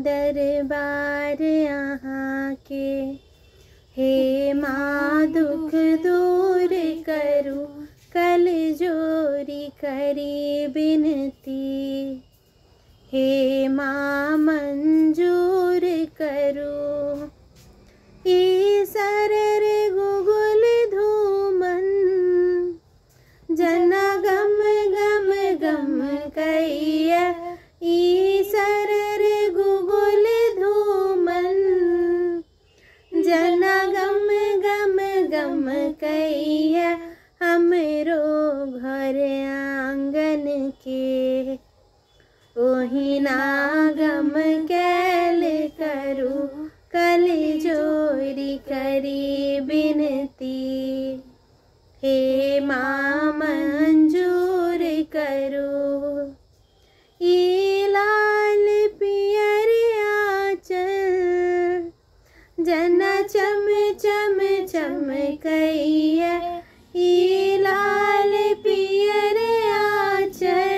दरबार यहाँ के। हे माँ दुख दूर करो, कल जोरी करी बिनती। हे माँ मंजूर करो, ईसर रे गुगुल धूमन। जना गम गम गम कैया, ईसर रे गुगुल धूमन। जना गम गम गम कैया, हमरो घर आंगन के। ओहि नागम कैल करू, कल जोरी करी बिनती। हे माँ मंजूर करो, ये लाल पियर आंचल। जना चम चम चमकैया, ये लाल पियर आंचल।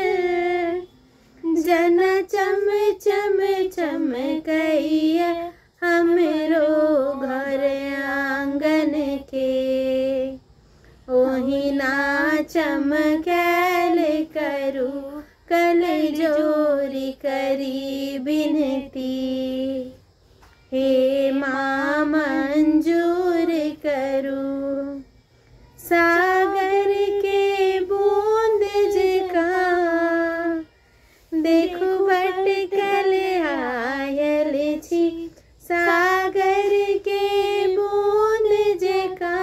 जना चम चम चमकैया, हमरो घर आंगन के। ओहि ना चमकैल करू, कल जोरी करी बिनती। हे माँ मंजूर करो, सागर के बूंद जिका। देखो भटकल आयल छी, सागर के बूंद जिका।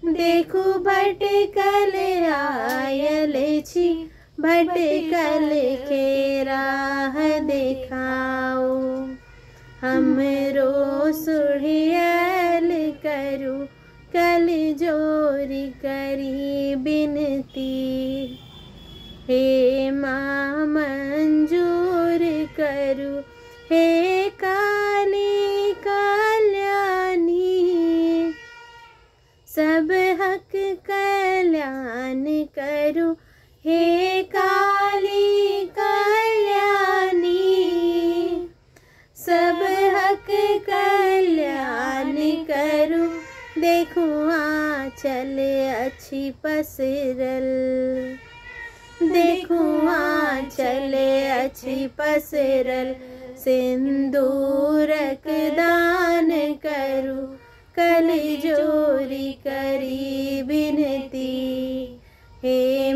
देखो भटकल आयल छी, भटकल के राह देखाओ। हमरो सुढ़ियल करू, कल जोरी करी बिनती। हे माँ मंजूर करू, हे काली कल्याणी। सब हक कल्याण करू, हे काली कल्याणी। सब हक कल्याण करू, देखो आँचल अच्छी पसरल। देखो आँचल अच्छी पसरल, सिंदूरक दान करू, कल जोरी करी बिनती। हे